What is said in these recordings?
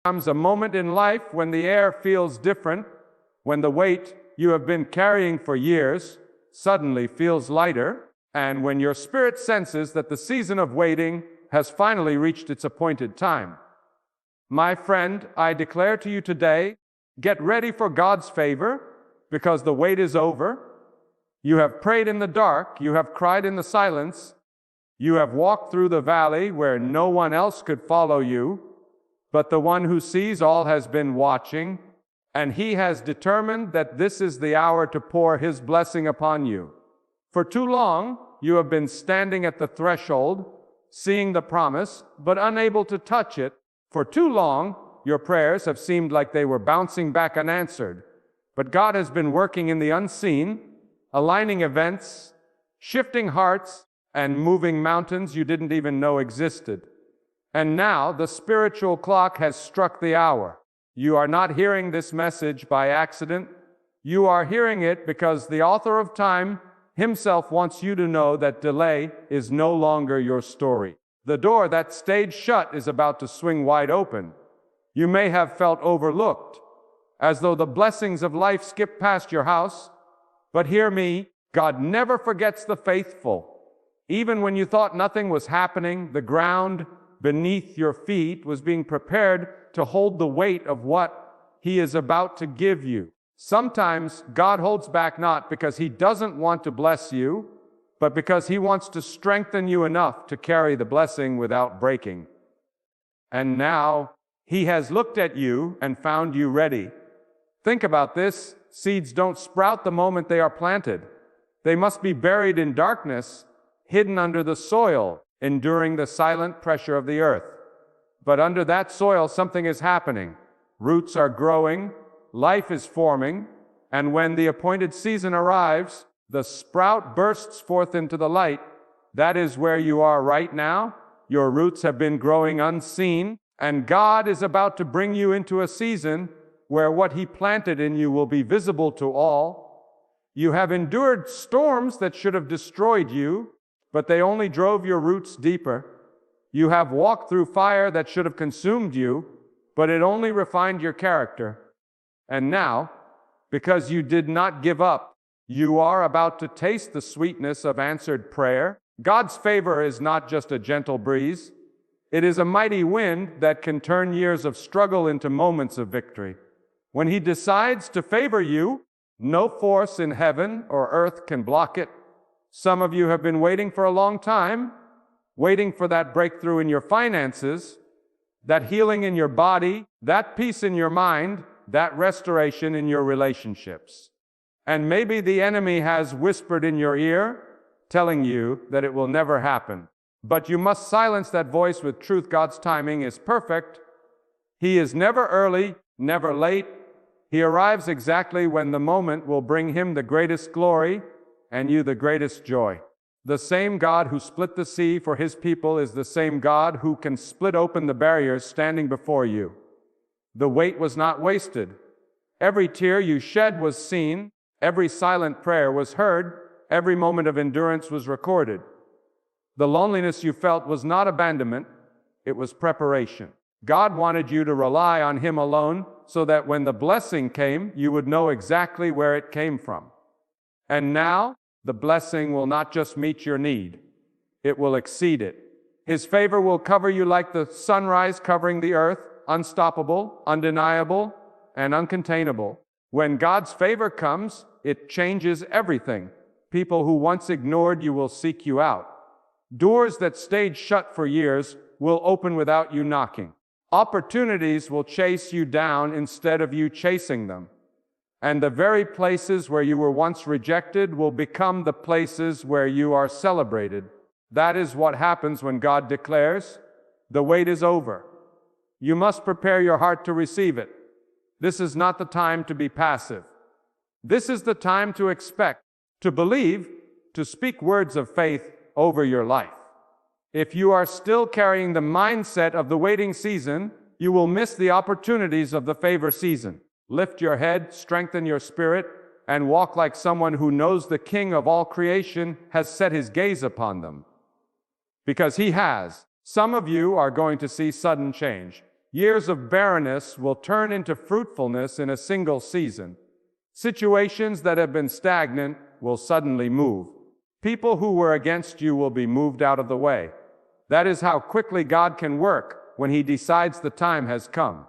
Comes a moment in life when the air feels different, when the weight you have been carrying for years suddenly feels lighter, and when your spirit senses that the season of waiting has finally reached its appointed time. My friend, I declare to you today, get ready for God's favor, because the wait is over. You have prayed in the dark, you have cried in the silence, you have walked through the valley where no one else could follow you, but the one who sees all has been watching, and he has determined that this is the hour to pour his blessing upon you. For too long, you have been standing at the threshold, seeing the promise, but unable to touch it. For too long, your prayers have seemed like they were bouncing back unanswered. But God has been working in the unseen, aligning events, shifting hearts, and moving mountains you didn't even know existed. And now the spiritual clock has struck the hour. You are not hearing this message by accident. You are hearing it because the author of time himself wants you to know that delay is no longer your story. The door that stayed shut is about to swing wide open. You may have felt overlooked, as though the blessings of life skipped past your house. But hear me, God never forgets the faithful. Even when you thought nothing was happening, the ground beneath your feet was being prepared to hold the weight of what He is about to give you. Sometimes God holds back not because He doesn't want to bless you, but because He wants to strengthen you enough to carry the blessing without breaking. And now He has looked at you and found you ready. Think about this. Seeds don't sprout the moment they are planted. They must be buried in darkness, hidden under the soil, enduring the silent pressure of the earth. But under that soil, something is happening. Roots are growing, life is forming, and when the appointed season arrives, the sprout bursts forth into the light. That is where you are right now. Your roots have been growing unseen, and God is about to bring you into a season where what He planted in you will be visible to all. You have endured storms that should have destroyed you, but they only drove your roots deeper. You have walked through fire that should have consumed you, but it only refined your character. And now, because you did not give up, you are about to taste the sweetness of answered prayer. God's favor is not just a gentle breeze. It is a mighty wind that can turn years of struggle into moments of victory. When He decides to favor you, no force in heaven or earth can block it. Some of you have been waiting for a long time, waiting for that breakthrough in your finances, that healing in your body, that peace in your mind, that restoration in your relationships. And maybe the enemy has whispered in your ear, telling you that it will never happen. But you must silence that voice with truth. God's timing is perfect. He is never early, never late. He arrives exactly when the moment will bring Him the greatest glory and you the greatest joy. The same God who split the sea for His people is the same God who can split open the barriers standing before you. The wait was not wasted. Every tear you shed was seen. Every silent prayer was heard. Every moment of endurance was recorded. The loneliness you felt was not abandonment. It was preparation. God wanted you to rely on Him alone so that when the blessing came, you would know exactly where it came from. And now, the blessing will not just meet your need. It will exceed it. His favor will cover you like the sunrise covering the earth, unstoppable, undeniable, and uncontainable. When God's favor comes, it changes everything. People who once ignored you will seek you out. Doors that stayed shut for years will open without you knocking. Opportunities will chase you down instead of you chasing them. And the very places where you were once rejected will become the places where you are celebrated. That is what happens when God declares, the wait is over. You must prepare your heart to receive it. This is not the time to be passive. This is the time to expect, to believe, to speak words of faith over your life. If you are still carrying the mindset of the waiting season, you will miss the opportunities of the favor season. Lift your head, strengthen your spirit, and walk like someone who knows the King of all creation has set His gaze upon them. Because He has. Some of you are going to see sudden change. Years of barrenness will turn into fruitfulness in a single season. Situations that have been stagnant will suddenly move. People who were against you will be moved out of the way. That is how quickly God can work when He decides the time has come.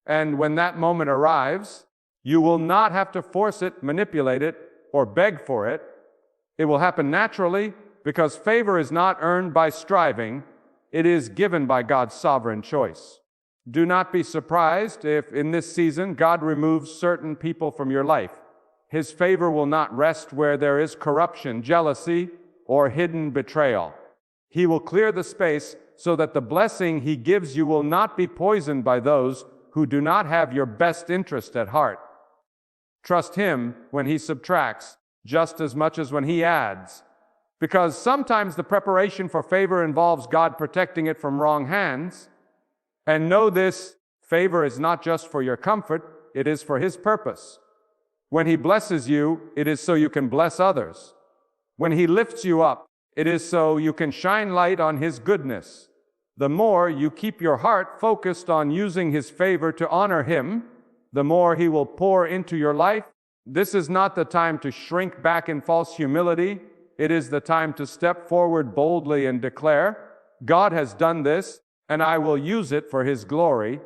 And when that moment arrives, you will not have to force it, manipulate it, or beg for it. It will happen naturally because favor is not earned by striving. It is given by God's sovereign choice. Do not be surprised if in this season God removes certain people from your life. His favor will not rest where there is corruption, jealousy, or hidden betrayal. He will clear the space so that the blessing He gives you will not be poisoned by those who do not have your best interest at heart. Trust Him when He subtracts just as much as when He adds. Because sometimes the preparation for favor involves God protecting it from wrong hands. And know this, favor is not just for your comfort, it is for His purpose. When He blesses you, it is so you can bless others. When He lifts you up, it is so you can shine light on His goodness. The more you keep your heart focused on using His favor to honor Him, the more He will pour into your life. This is not the time to shrink back in false humility. It is the time to step forward boldly and declare, God has done this, and I will use it for His glory.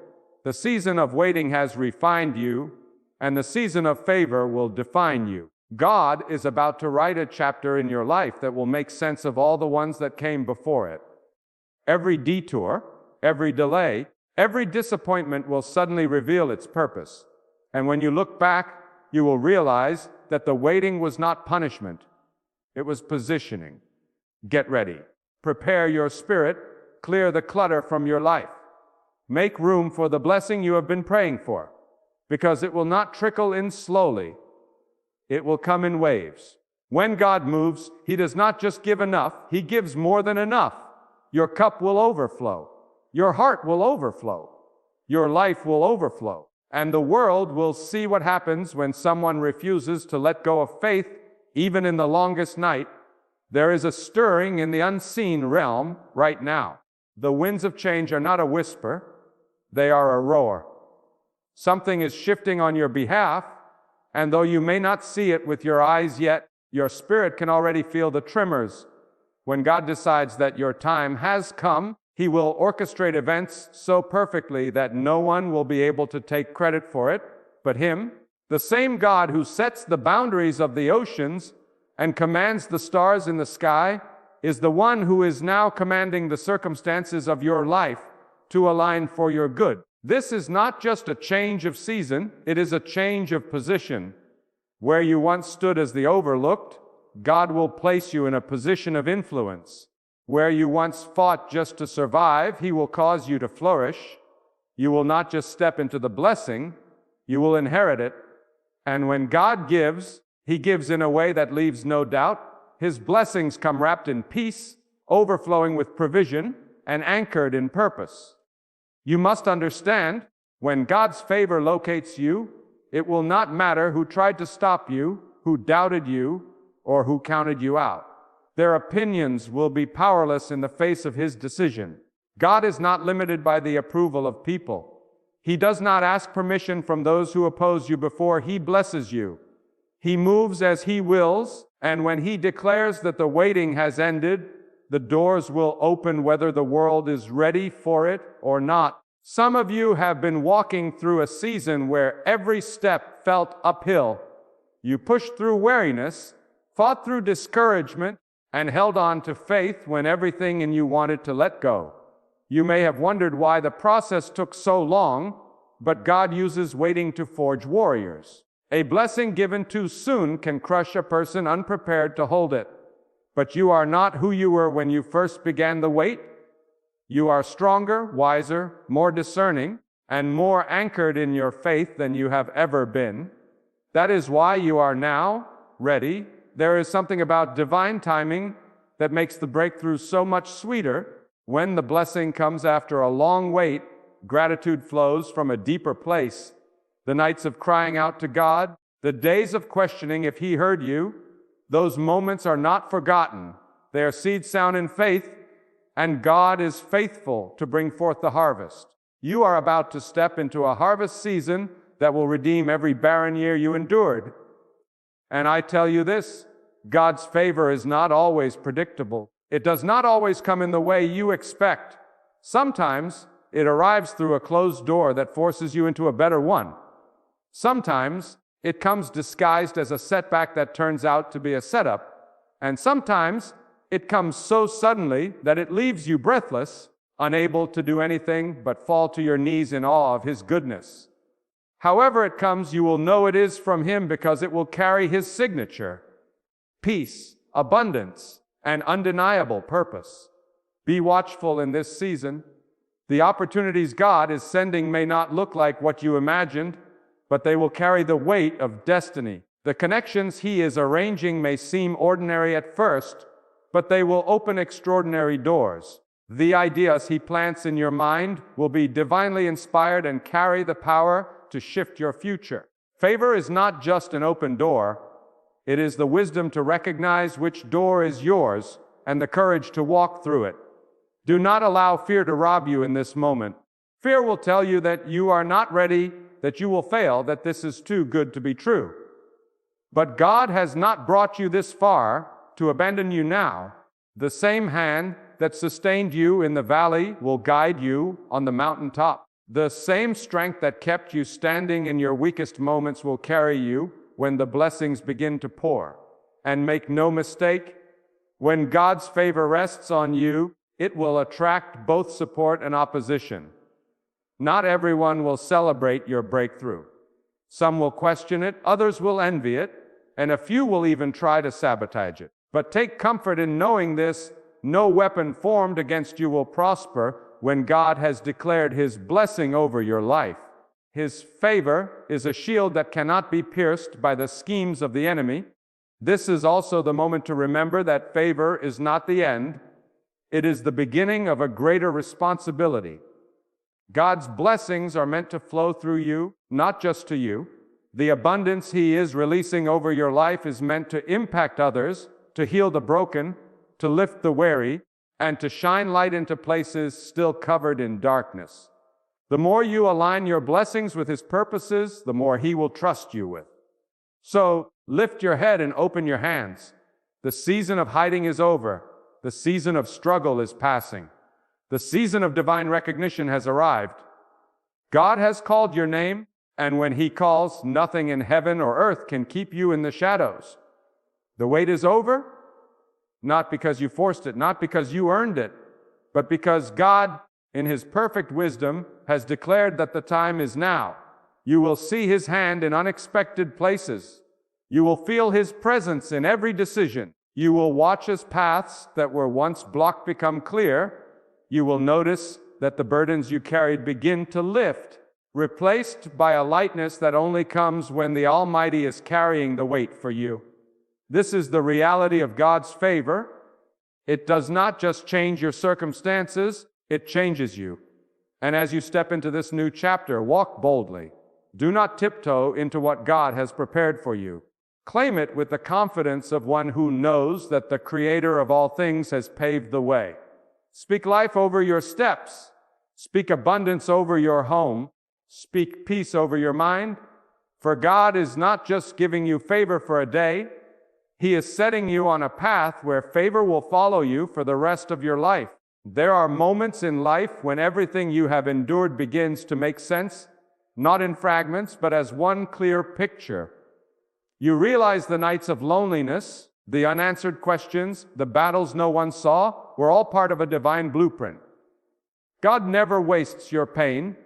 The season of waiting has refined you, and the season of favor will define you. God is about to write a chapter in your life that will make sense of all the ones that came before it. Every detour, every delay, every disappointment will suddenly reveal its purpose. And when you look back, you will realize that the waiting was not punishment. It was positioning. Get ready. Prepare your spirit. Clear the clutter from your life. Make room for the blessing you have been praying for, because it will not trickle in slowly. It will come in waves. When God moves, He does not just give enough, He gives more than enough. Your cup will overflow. Your heart will overflow. Your life will overflow. And the world will see what happens when someone refuses to let go of faith, even in the longest night. There is a stirring in the unseen realm right now. The winds of change are not a whisper, they are a roar. Something is shifting on your behalf, and though you may not see it with your eyes yet, your spirit can already feel the tremors. When God decides that your time has come, He will orchestrate events so perfectly that no one will be able to take credit for it but Him. The same God who sets the boundaries of the oceans and commands the stars in the sky is the one who is now commanding the circumstances of your life to align for your good. This is not just a change of season, it is a change of position. Where you once stood as the overlooked, God will place you in a position of influence. Where you once fought just to survive, He will cause you to flourish. You will not just step into the blessing, you will inherit it. And when God gives, He gives in a way that leaves no doubt. His blessings come wrapped in peace, overflowing with provision, and anchored in purpose. You must understand, when God's favor locates you, it will not matter who tried to stop you, who doubted you, or who counted you out. Their opinions will be powerless in the face of His decision. God is not limited by the approval of people. He does not ask permission from those who oppose you before He blesses you. He moves as He wills, and when He declares that the waiting has ended, the doors will open whether the world is ready for it or not. Some of you have been walking through a season where every step felt uphill. You pushed through weariness, fought through discouragement, and held on to faith when everything in you wanted to let go. You may have wondered why the process took so long, but God uses waiting to forge warriors. A blessing given too soon can crush a person unprepared to hold it. But you are not who you were when you first began the wait. You are stronger, wiser, more discerning, and more anchored in your faith than you have ever been. That is why you are now ready. There is something about divine timing that makes the breakthrough so much sweeter. When the blessing comes after a long wait, gratitude flows from a deeper place. The nights of crying out to God, the days of questioning if He heard you, those moments are not forgotten. They are seeds sown in faith, and God is faithful to bring forth the harvest. You are about to step into a harvest season that will redeem every barren year you endured. And I tell you this, God's favor is not always predictable. It does not always come in the way you expect. Sometimes it arrives through a closed door that forces you into a better one. Sometimes it comes disguised as a setback that turns out to be a setup. And sometimes it comes so suddenly that it leaves you breathless, unable to do anything but fall to your knees in awe of His goodness. However it comes, you will know it is from Him because it will carry His signature: peace, abundance, and undeniable purpose. Be watchful in this season. The opportunities God is sending may not look like what you imagined, but they will carry the weight of destiny. The connections He is arranging may seem ordinary at first, but they will open extraordinary doors. The ideas He plants in your mind will be divinely inspired and carry the power to shift your future. Favor is not just an open door. It is the wisdom to recognize which door is yours and the courage to walk through it. Do not allow fear to rob you in this moment. Fear will tell you that you are not ready, that you will fail, that this is too good to be true. But God has not brought you this far to abandon you now. The same hand that sustained you in the valley will guide you on the mountaintop. The same strength that kept you standing in your weakest moments will carry you when the blessings begin to pour. And make no mistake, when God's favor rests on you, it will attract both support and opposition. Not everyone will celebrate your breakthrough. Some will question it, others will envy it, and a few will even try to sabotage it. But take comfort in knowing this: no weapon formed against you will prosper when God has declared His blessing over your life. His favor is a shield that cannot be pierced by the schemes of the enemy. This is also the moment to remember that favor is not the end. It is the beginning of a greater responsibility. God's blessings are meant to flow through you, not just to you. The abundance He is releasing over your life is meant to impact others, to heal the broken, to lift the weary, and to shine light into places still covered in darkness. The more you align your blessings with His purposes, the more He will trust you with. So, lift your head and open your hands. The season of hiding is over. The season of struggle is passing. The season of divine recognition has arrived. God has called your name, and when He calls, nothing in heaven or earth can keep you in the shadows. The wait is over, not because you forced it, not because you earned it, but because God, in His perfect wisdom, has declared that the time is now. You will see His hand in unexpected places. You will feel His presence in every decision. You will watch as paths that were once blocked become clear. You will notice that the burdens you carried begin to lift, replaced by a lightness that only comes when the Almighty is carrying the weight for you. This is the reality of God's favor. It does not just change your circumstances, it changes you. And as you step into this new chapter, walk boldly. Do not tiptoe into what God has prepared for you. Claim it with the confidence of one who knows that the Creator of all things has paved the way. Speak life over your steps. Speak abundance over your home. Speak peace over your mind. For God is not just giving you favor for a day. He is setting you on a path where favor will follow you for the rest of your life. There are moments in life when everything you have endured begins to make sense, not in fragments, but as one clear picture. You realize the nights of loneliness, the unanswered questions, the battles no one saw, were all part of a divine blueprint. God never wastes your pain,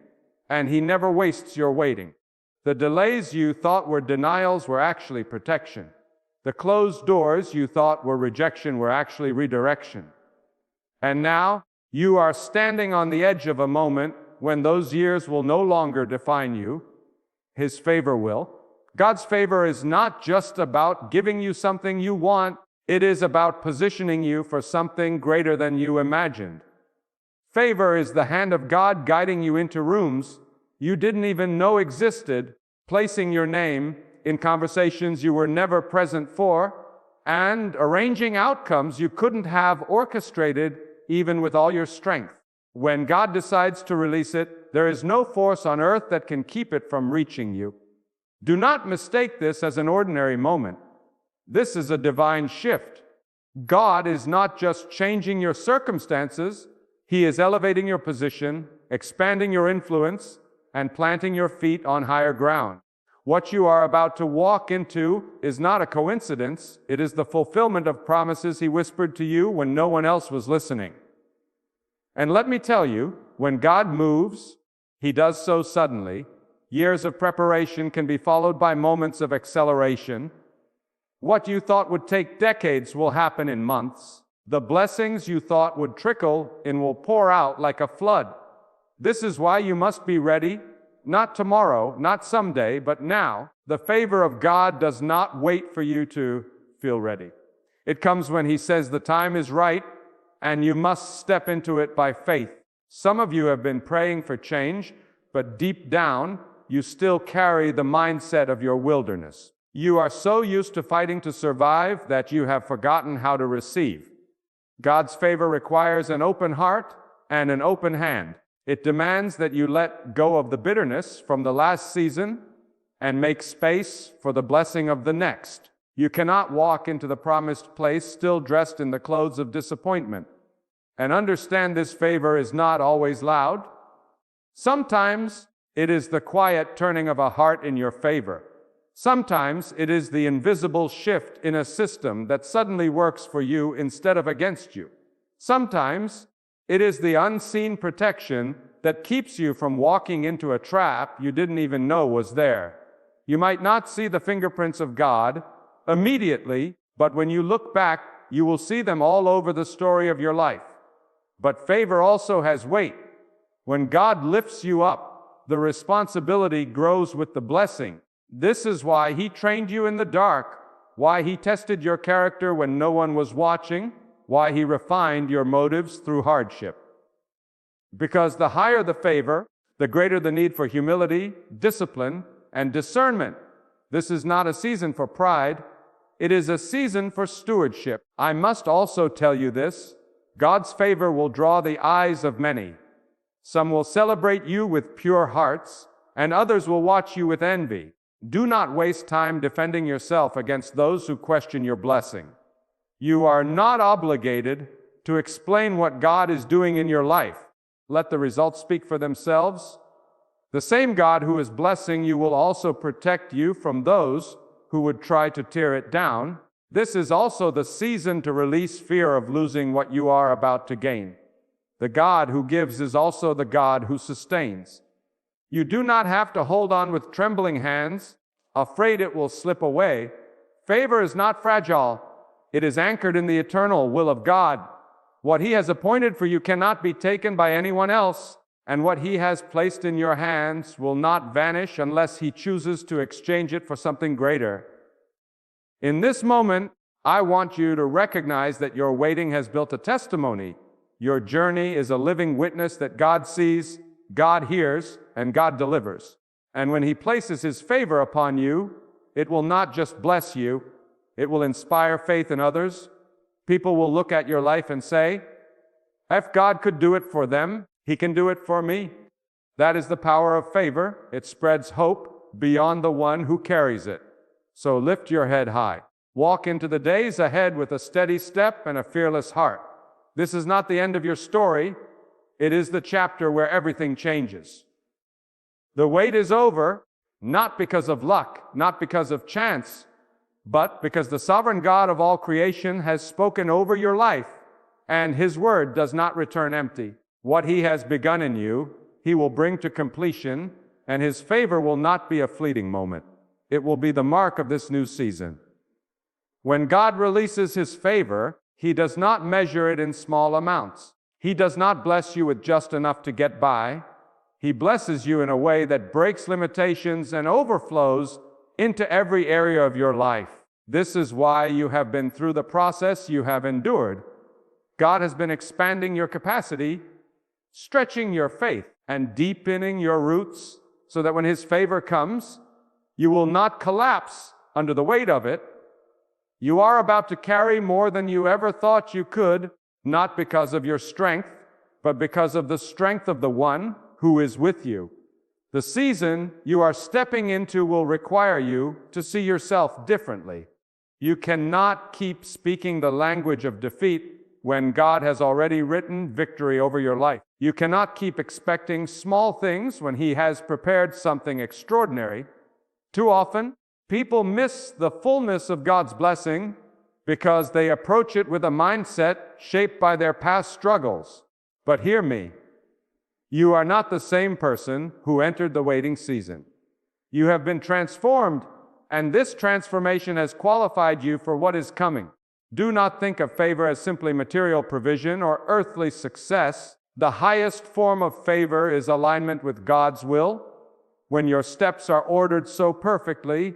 and He never wastes your waiting. The delays you thought were denials were actually protection. The closed doors you thought were rejection were actually redirection. And now, you are standing on the edge of a moment when those years will no longer define you. His favor will. God's favor is not just about giving you something you want. It is about positioning you for something greater than you imagined. Favor is the hand of God guiding you into rooms you didn't even know existed, placing your name in conversations you were never present for, and arranging outcomes you couldn't have orchestrated even with all your strength. When God decides to release it, there is no force on earth that can keep it from reaching you. Do not mistake this as an ordinary moment. This is a divine shift. God is not just changing your circumstances, He is elevating your position, expanding your influence, and planting your feet on higher ground. What you are about to walk into is not a coincidence. It is the fulfillment of promises He whispered to you when no one else was listening. And let me tell you, when God moves, He does so suddenly. Years of preparation can be followed by moments of acceleration. What you thought would take decades will happen in months. The blessings you thought would trickle in will pour out like a flood. This is why you must be ready, not tomorrow, not someday, but now. The favor of God does not wait for you to feel ready. It comes when He says the time is right, and you must step into it by faith. Some of you have been praying for change, but deep down, you still carry the mindset of your wilderness. You are so used to fighting to survive that you have forgotten how to receive. God's favor requires an open heart and an open hand. It demands that you let go of the bitterness from the last season and make space for the blessing of the next. You cannot walk into the promised place still dressed in the clothes of disappointment. And understand this favor is not always loud. Sometimes it is the quiet turning of a heart in your favor. Sometimes it is the invisible shift in a system that suddenly works for you instead of against you. Sometimes it is the unseen protection that keeps you from walking into a trap you didn't even know was there. You might not see the fingerprints of God immediately, but when you look back, you will see them all over the story of your life. But favor also has weight. When God lifts you up, the responsibility grows with the blessing. This is why He trained you in the dark, why He tested your character when no one was watching, why He refined your motives through hardship. Because the higher the favor, the greater the need for humility, discipline, and discernment. This is not a season for pride. It is a season for stewardship. I must also tell you this: God's favor will draw the eyes of many. Some will celebrate you with pure hearts, and others will watch you with envy. Do not waste time defending yourself against those who question your blessing. You are not obligated to explain what God is doing in your life. Let the results speak for themselves. The same God who is blessing you will also protect you from those who would try to tear it down. This is also the season to release fear of losing what you are about to gain. The God who gives is also the God who sustains. You do not have to hold on with trembling hands, afraid it will slip away. Favor is not fragile. It is anchored in the eternal will of God. What He has appointed for you cannot be taken by anyone else, and what He has placed in your hands will not vanish unless He chooses to exchange it for something greater. In this moment, I want you to recognize that your waiting has built a testimony. Your journey is a living witness that God sees, God hears, and God delivers. And when He places His favor upon you, it will not just bless you, it will inspire faith in others. People will look at your life and say, if God could do it for them, He can do it for me. That is the power of favor. It spreads hope beyond the one who carries it. So lift your head high. Walk into the days ahead with a steady step and a fearless heart. This is not the end of your story. It is the chapter where everything changes. The wait is over, not because of luck, not because of chance, but because the sovereign God of all creation has spoken over your life, and His word does not return empty. What He has begun in you, He will bring to completion, and His favor will not be a fleeting moment. It will be the mark of this new season. When God releases His favor, He does not measure it in small amounts. He does not bless you with just enough to get by. He blesses you in a way that breaks limitations and overflows into every area of your life. This is why you have been through the process you have endured. God has been expanding your capacity, stretching your faith, and deepening your roots so that when His favor comes, you will not collapse under the weight of it. You are about to carry more than you ever thought you could, not because of your strength, but because of the strength of the one who is with you. The season you are stepping into will require you to see yourself differently. You cannot keep speaking the language of defeat when God has already written victory over your life. You cannot keep expecting small things when He has prepared something extraordinary. Too often, people miss the fullness of God's blessing because they approach it with a mindset shaped by their past struggles. But hear me, you are not the same person who entered the waiting season. You have been transformed, and this transformation has qualified you for what is coming. Do not think of favor as simply material provision or earthly success. The highest form of favor is alignment with God's will, when your steps are ordered so perfectly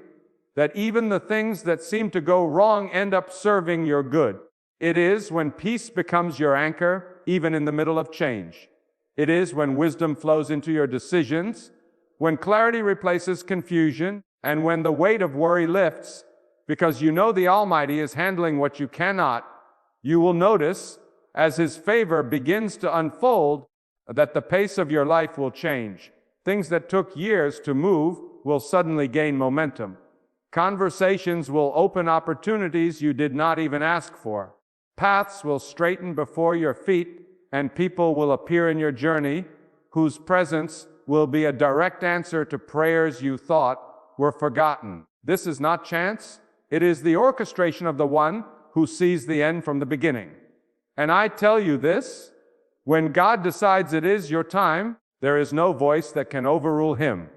that even the things that seem to go wrong end up serving your good. It is when peace becomes your anchor, even in the middle of change. It is when wisdom flows into your decisions, when clarity replaces confusion, and when the weight of worry lifts, because you know the Almighty is handling what you cannot. You will notice, as His favor begins to unfold, that the pace of your life will change. Things that took years to move will suddenly gain momentum. Conversations will open opportunities you did not even ask for. Paths will straighten before your feet, and people will appear in your journey whose presence will be a direct answer to prayers you thought were forgotten. This is not chance. It is the orchestration of the one who sees the end from the beginning. And I tell you this, when God decides it is your time, there is no voice that can overrule Him.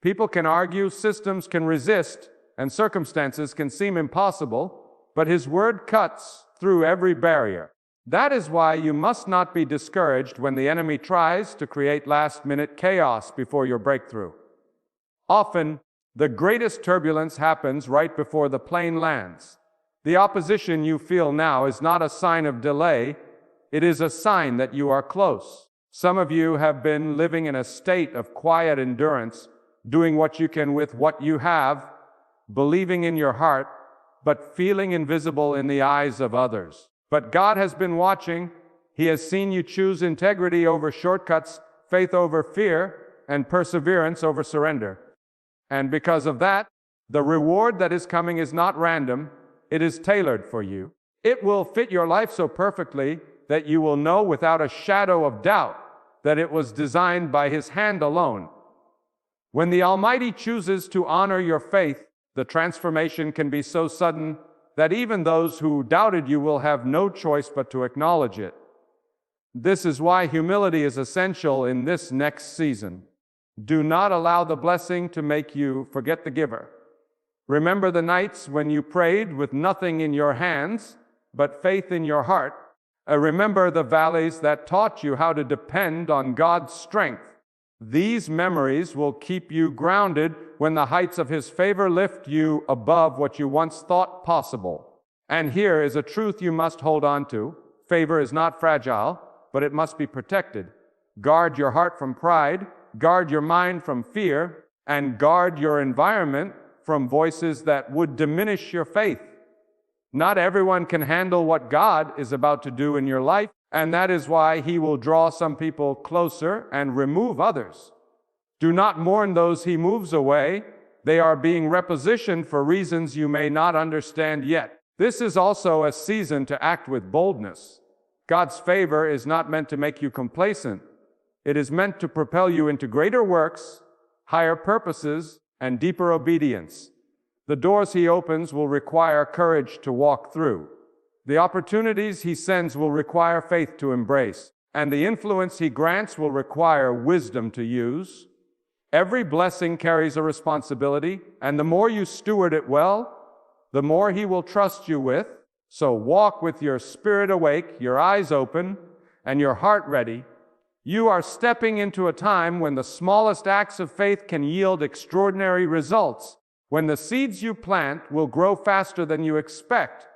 People can argue, systems can resist, and circumstances can seem impossible, but His word cuts through every barrier. That is why you must not be discouraged when the enemy tries to create last-minute chaos before your breakthrough. Often, the greatest turbulence happens right before the plane lands. The opposition you feel now is not a sign of delay, it is a sign that you are close. Some of you have been living in a state of quiet endurance, doing what you can with what you have, believing in your heart, but feeling invisible in the eyes of others. But God has been watching. He has seen you choose integrity over shortcuts, faith over fear, and perseverance over surrender. And because of that, the reward that is coming is not random, it is tailored for you. It will fit your life so perfectly that you will know without a shadow of doubt that it was designed by His hand alone. When the Almighty chooses to honor your faith, the transformation can be so sudden that even those who doubted you will have no choice but to acknowledge it. This is why humility is essential in this next season. Do not allow the blessing to make you forget the giver. Remember the nights when you prayed with nothing in your hands, but faith in your heart. Remember the valleys that taught you how to depend on God's strength. These memories will keep you grounded when the heights of His favor lift you above what you once thought possible. And here is a truth you must hold on to. Favor is not fragile, but it must be protected. Guard your heart from pride, guard your mind from fear, and guard your environment from voices that would diminish your faith. Not everyone can handle what God is about to do in your life, and that is why He will draw some people closer and remove others. Do not mourn those He moves away. They are being repositioned for reasons you may not understand yet. This is also a season to act with boldness. God's favor is not meant to make you complacent. It is meant to propel you into greater works, higher purposes, and deeper obedience. The doors He opens will require courage to walk through. The opportunities He sends will require faith to embrace, and the influence He grants will require wisdom to use. Every blessing carries a responsibility, and the more you steward it well, the more He will trust you with. So walk with your spirit awake, your eyes open, and your heart ready. You are stepping into a time when the smallest acts of faith can yield extraordinary results, when the seeds you plant will grow faster than you expect,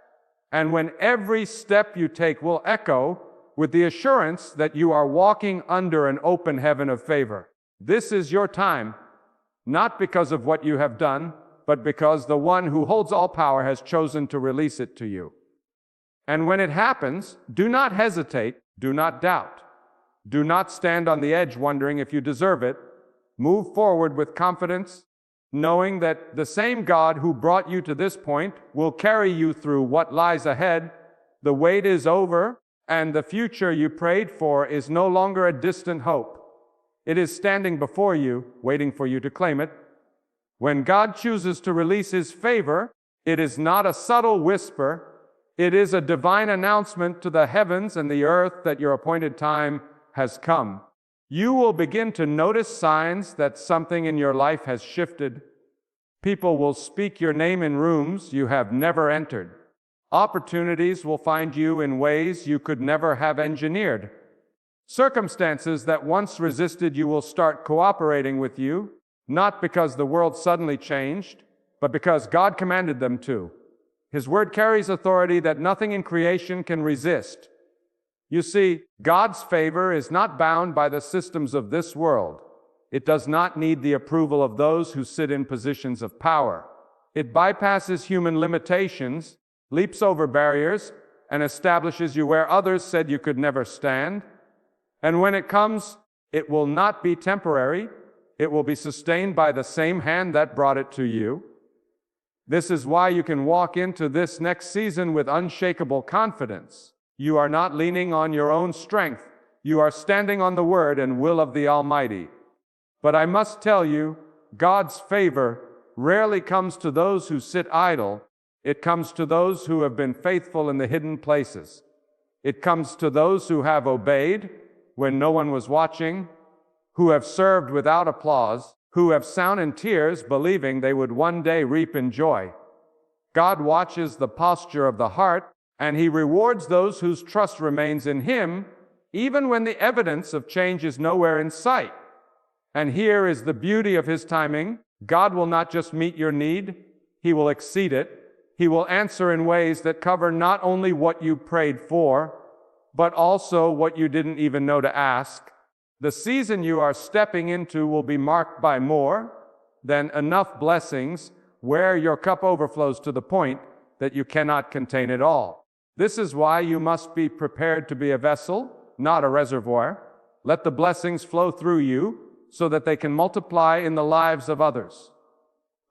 and when every step you take will echo with the assurance that you are walking under an open heaven of favor. This is your time, not because of what you have done, but because the one who holds all power has chosen to release it to you. And when it happens, do not hesitate, do not doubt. Do not stand on the edge wondering if you deserve it. Move forward with confidence, knowing that the same God who brought you to this point will carry you through what lies ahead. The wait is over, and the future you prayed for is no longer a distant hope. It is standing before you, waiting for you to claim it. When God chooses to release His favor, it is not a subtle whisper. It is a divine announcement to the heavens and the earth that your appointed time has come. You will begin to notice signs that something in your life has shifted. People will speak your name in rooms you have never entered. Opportunities will find you in ways you could never have engineered. Circumstances that once resisted you will start cooperating with you, not because the world suddenly changed, but because God commanded them to. His word carries authority that nothing in creation can resist. You see, God's favor is not bound by the systems of this world. It does not need the approval of those who sit in positions of power. It bypasses human limitations, leaps over barriers, and establishes you where others said you could never stand. And when it comes, it will not be temporary. It will be sustained by the same hand that brought it to you. This is why you can walk into this next season with unshakable confidence. You are not leaning on your own strength. You are standing on the word and will of the Almighty. But I must tell you, God's favor rarely comes to those who sit idle. It comes to those who have been faithful in the hidden places. It comes to those who have obeyed when no one was watching, who have served without applause, who have sown in tears believing they would one day reap in joy. God watches the posture of the heart, and He rewards those whose trust remains in Him, even when the evidence of change is nowhere in sight. And here is the beauty of His timing. God will not just meet your need, He will exceed it. He will answer in ways that cover not only what you prayed for, but also what you didn't even know to ask. The season you are stepping into will be marked by more than enough blessings, where your cup overflows to the point that you cannot contain it all. This is why you must be prepared to be a vessel, not a reservoir. Let the blessings flow through you so that they can multiply in the lives of others.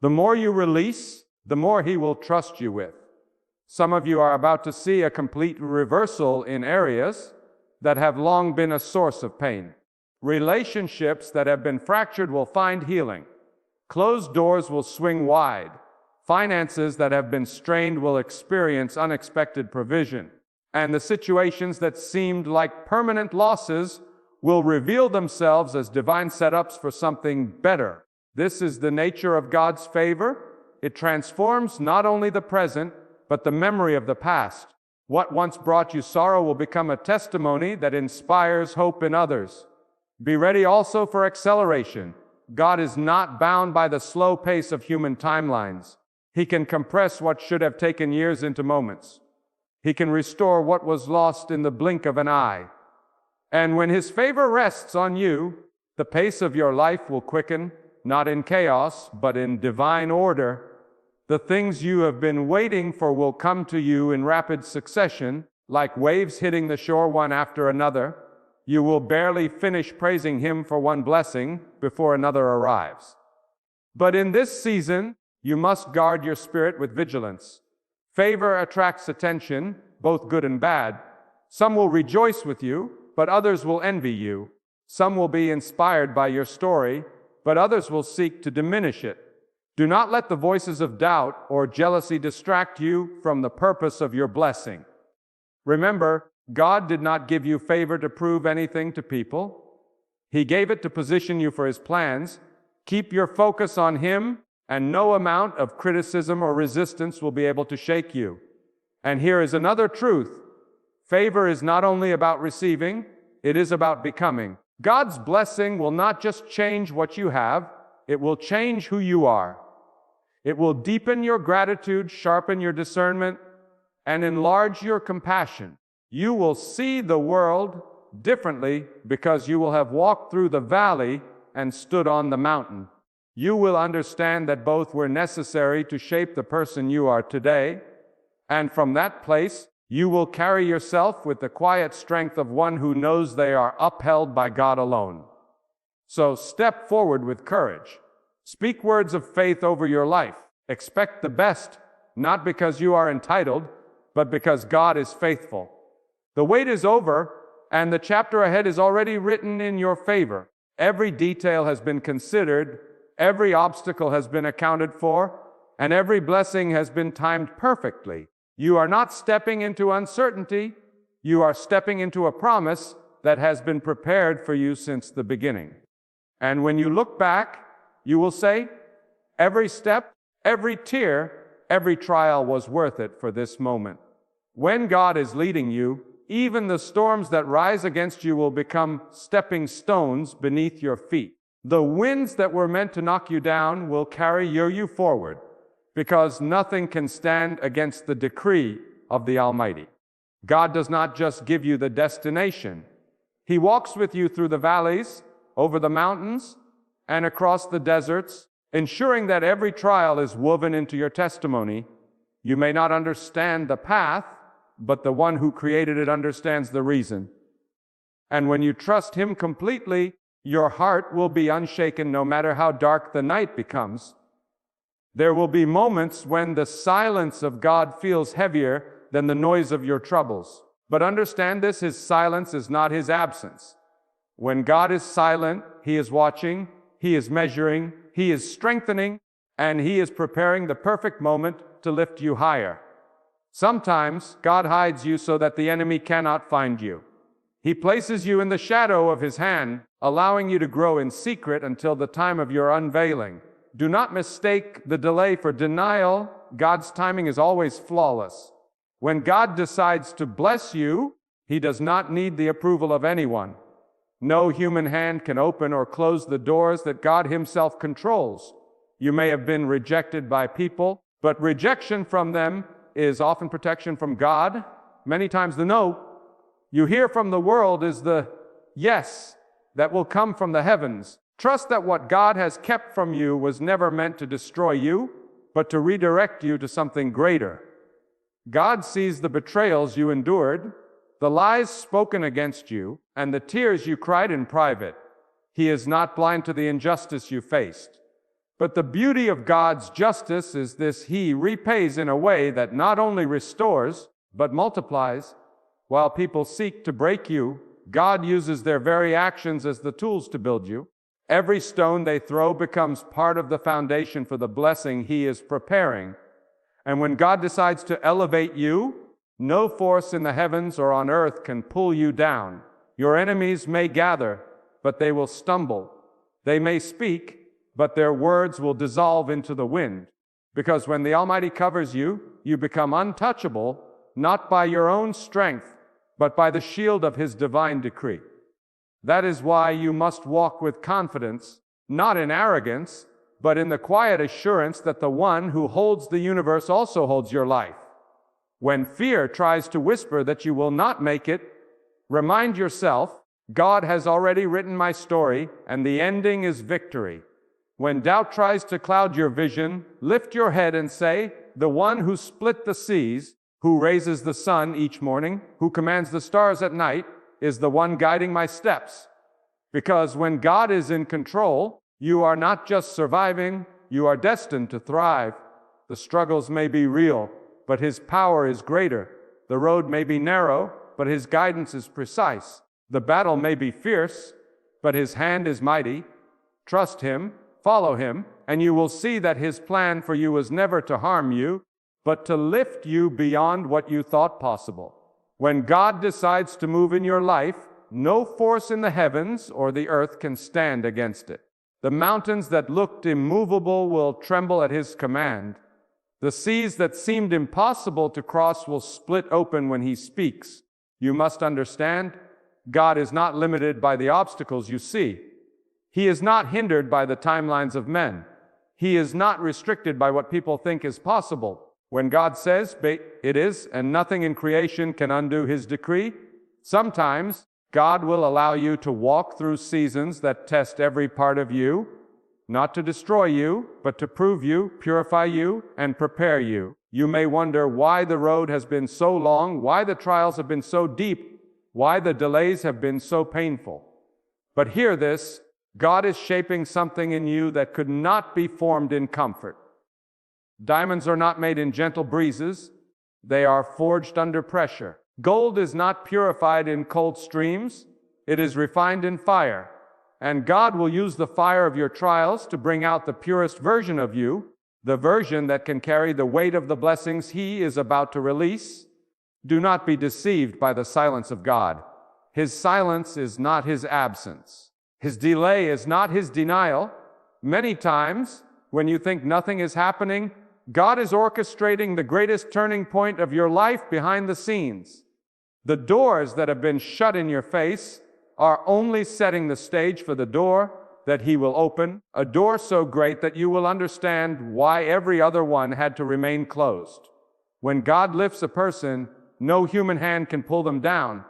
The more you release, the more He will trust you with. Some of you are about to see a complete reversal in areas that have long been a source of pain. Relationships that have been fractured will find healing. Closed doors will swing wide. Finances that have been strained will experience unexpected provision. And the situations that seemed like permanent losses will reveal themselves as divine setups for something better. This is the nature of God's favor. It transforms not only the present, but the memory of the past. What once brought you sorrow will become a testimony that inspires hope in others. Be ready also for acceleration. God is not bound by the slow pace of human timelines. He can compress what should have taken years into moments. He can restore what was lost in the blink of an eye. And when His favor rests on you, the pace of your life will quicken, not in chaos, but in divine order. The things you have been waiting for will come to you in rapid succession, like waves hitting the shore one after another. You will barely finish praising Him for one blessing before another arrives. But in this season, you must guard your spirit with vigilance. Favor attracts attention, both good and bad. Some will rejoice with you, but others will envy you. Some will be inspired by your story, but others will seek to diminish it. Do not let the voices of doubt or jealousy distract you from the purpose of your blessing. Remember, God did not give you favor to prove anything to people. He gave it to position you for His plans. Keep your focus on Him, and no amount of criticism or resistance will be able to shake you. And here is another truth. Favor is not only about receiving, it is about becoming. God's blessing will not just change what you have, it will change who you are. It will deepen your gratitude, sharpen your discernment, and enlarge your compassion. You will see the world differently because you will have walked through the valley and stood on the mountain. You will understand that both were necessary to shape the person you are today, and from that place, You will carry yourself with the quiet strength of one who knows they are upheld by God alone. So step forward with courage. Speak words of faith over your life. Expect the best, not because you are entitled, but because God is faithful. The wait is over, and the chapter ahead is already written in your favor. Every detail has been considered, every obstacle has been accounted for, and every blessing has been timed perfectly. You are not stepping into uncertainty, you are stepping into a promise that has been prepared for you since the beginning. And when you look back, you will say, every step, every tear, every trial was worth it for this moment. When God is leading you, even the storms that rise against you will become stepping stones beneath your feet. The winds that were meant to knock you down will carry you forward, because nothing can stand against the decree of the Almighty. God does not just give you the destination. He walks with you through the valleys, over the mountains, and across the deserts, ensuring that every trial is woven into your testimony. You may not understand the path, but the one who created it understands the reason. And when you trust Him completely, your heart will be unshaken no matter how dark the night becomes. There will be moments when the silence of God feels heavier than the noise of your troubles. But understand this, His silence is not His absence. When God is silent, He is watching, He is measuring, He is strengthening, and He is preparing the perfect moment to lift you higher. Sometimes God hides you so that the enemy cannot find you. He places you in the shadow of His hand, allowing you to grow in secret until the time of your unveiling. Do not mistake the delay for denial. God's timing is always flawless. When God decides to bless you, He does not need the approval of anyone. No human hand can open or close the doors that God Himself controls. You may have been rejected by people, but rejection from them is often protection from God. Many times the no you hear from the world is the yes that will come from the heavens. Trust that what God has kept from you was never meant to destroy you, but to redirect you to something greater. God sees the betrayals you endured, the lies spoken against you, and the tears you cried in private. He is not blind to the injustice you faced. But the beauty of God's justice is this: He repays in a way that not only restores, but multiplies. While people seek to break you, God uses their very actions as the tools to build you. Every stone they throw becomes part of the foundation for the blessing He is preparing. And when God decides to elevate you, no force in the heavens or on earth can pull you down. Your enemies may gather, but they will stumble. They may speak, but their words will dissolve into the wind. Because when the Almighty covers you, you become untouchable, not by your own strength, but by the shield of His divine decree. That is why you must walk with confidence, not in arrogance, but in the quiet assurance that the one who holds the universe also holds your life. When fear tries to whisper that you will not make it, remind yourself, God has already written my story, and the ending is victory. When doubt tries to cloud your vision, lift your head and say, the one who split the seas, who raises the sun each morning, who commands the stars at night, is the one guiding my steps. Because when God is in control, you are not just surviving, you are destined to thrive. The struggles may be real, but His power is greater. The road may be narrow, but His guidance is precise. The battle may be fierce, but His hand is mighty. Trust Him, follow Him, and you will see that His plan for you was never to harm you, but to lift you beyond what you thought possible. When God decides to move in your life, no force in the heavens or the earth can stand against it. The mountains that looked immovable will tremble at His command. The seas that seemed impossible to cross will split open when He speaks. You must understand, God is not limited by the obstacles you see. He is not hindered by the timelines of men. He is not restricted by what people think is possible. When God says, it is, and nothing in creation can undo His decree, sometimes God will allow you to walk through seasons that test every part of you, not to destroy you, but to prove you, purify you, and prepare you. You may wonder why the road has been so long, why the trials have been so deep, why the delays have been so painful. But hear this, God is shaping something in you that could not be formed in comfort. Diamonds are not made in gentle breezes, they are forged under pressure. Gold is not purified in cold streams, it is refined in fire. And God will use the fire of your trials to bring out the purest version of you, the version that can carry the weight of the blessings He is about to release. Do not be deceived by the silence of God. His silence is not His absence. His delay is not His denial. Many times, when you think nothing is happening, God is orchestrating the greatest turning point of your life behind the scenes. The doors that have been shut in your face are only setting the stage for the door that He will open, a door so great that you will understand why every other one had to remain closed. When God lifts a person, no human hand can pull them down.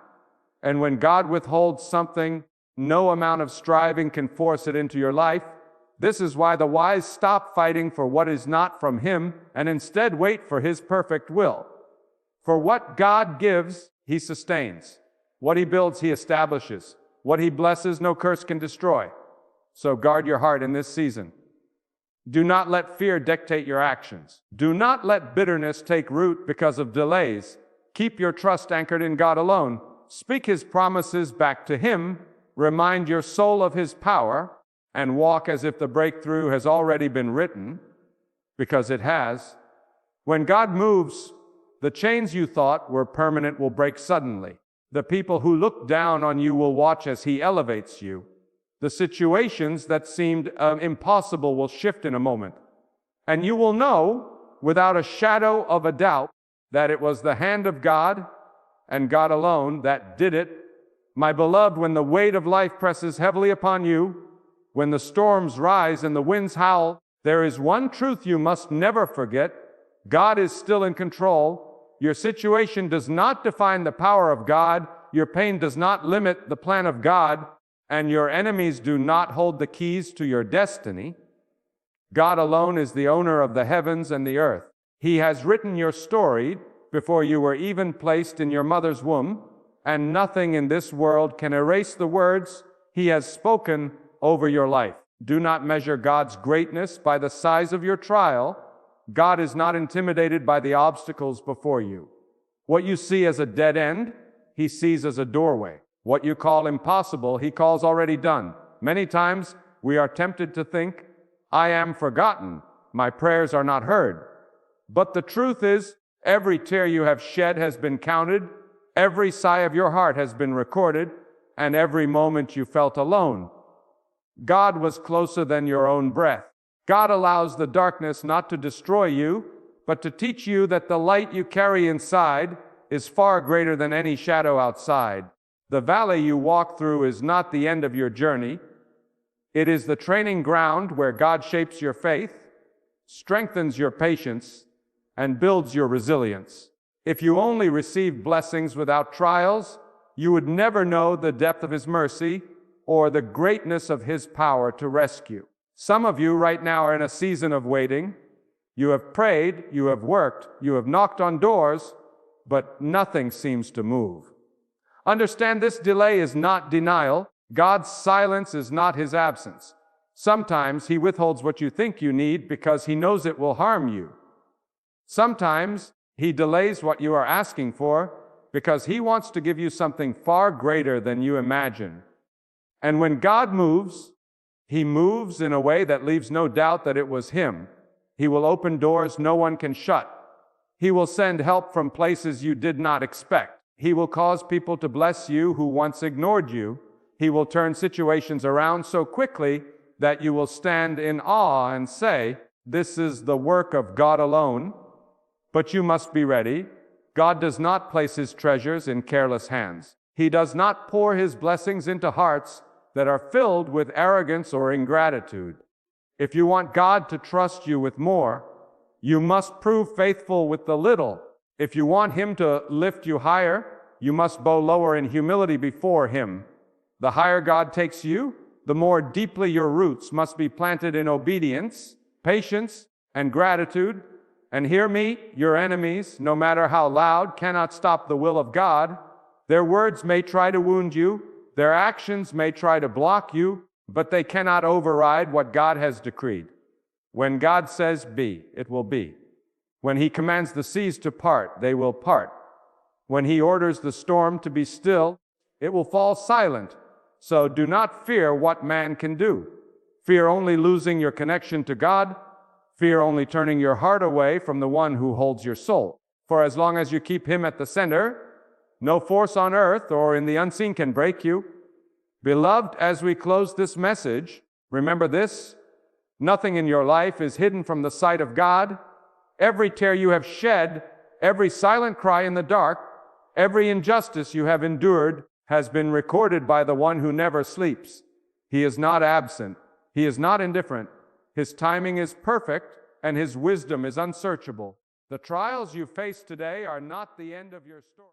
And when God withholds something, no amount of striving can force it into your life. This is why the wise stop fighting for what is not from Him and instead wait for His perfect will. For what God gives, He sustains. What He builds, He establishes. What He blesses, no curse can destroy. So guard your heart in this season. Do not let fear dictate your actions. Do not let bitterness take root because of delays. Keep your trust anchored in God alone. Speak His promises back to Him. Remind your soul of His power, and walk as if the breakthrough has already been written, because it has. When God moves, the chains you thought were permanent will break suddenly. The people who look down on you will watch as He elevates you. The situations that seemed impossible will shift in a moment. And you will know, without a shadow of a doubt, that it was the hand of God, and God alone, that did it. My beloved, when the weight of life presses heavily upon you, when the storms rise and the winds howl, there is one truth you must never forget. God is still in control. Your situation does not define the power of God. Your pain does not limit the plan of God. And your enemies do not hold the keys to your destiny. God alone is the owner of the heavens and the earth. He has written your story before you were even placed in your mother's womb, and nothing in this world can erase the words He has spoken over your life. Do not measure God's greatness by the size of your trial. God is not intimidated by the obstacles before you. What you see as a dead end, He sees as a doorway. What you call impossible, He calls already done. Many times we are tempted to think, I am forgotten, my prayers are not heard. But the truth is, every tear you have shed has been counted, every sigh of your heart has been recorded, and every moment you felt alone. God was closer than your own breath. God allows the darkness not to destroy you, but to teach you that the light you carry inside is far greater than any shadow outside. The valley you walk through is not the end of your journey. It is the training ground where God shapes your faith, strengthens your patience, and builds your resilience. If you only received blessings without trials, you would never know the depth of His mercy or the greatness of His power to rescue. Some of you right now are in a season of waiting. You have prayed, you have worked, you have knocked on doors, but nothing seems to move. Understand, this delay is not denial. God's silence is not His absence. Sometimes He withholds what you think you need because He knows it will harm you. Sometimes He delays what you are asking for because He wants to give you something far greater than you imagine. And when God moves, He moves in a way that leaves no doubt that it was Him. He will open doors no one can shut. He will send help from places you did not expect. He will cause people to bless you who once ignored you. He will turn situations around so quickly that you will stand in awe and say, "This is the work of God alone." But you must be ready. God does not place His treasures in careless hands. He does not pour His blessings into hearts that are filled with arrogance or ingratitude. If you want God to trust you with more, you must prove faithful with the little. If you want Him to lift you higher, you must bow lower in humility before Him. The higher God takes you, the more deeply your roots must be planted in obedience, patience, and gratitude. And hear me, your enemies, no matter how loud, cannot stop the will of God. Their words may try to wound you, their actions may try to block you, but they cannot override what God has decreed. When God says be, it will be. When He commands the seas to part, they will part. When He orders the storm to be still, it will fall silent. So do not fear what man can do. Fear only losing your connection to God. Fear only turning your heart away from the one who holds your soul. For as long as you keep Him at the center, no force on earth or in the unseen can break you. Beloved, as we close this message, remember this: nothing in your life is hidden from the sight of God. Every tear you have shed, every silent cry in the dark, every injustice you have endured has been recorded by the one who never sleeps. He is not absent. He is not indifferent. His timing is perfect, and His wisdom is unsearchable. The trials you face today are not the end of your story.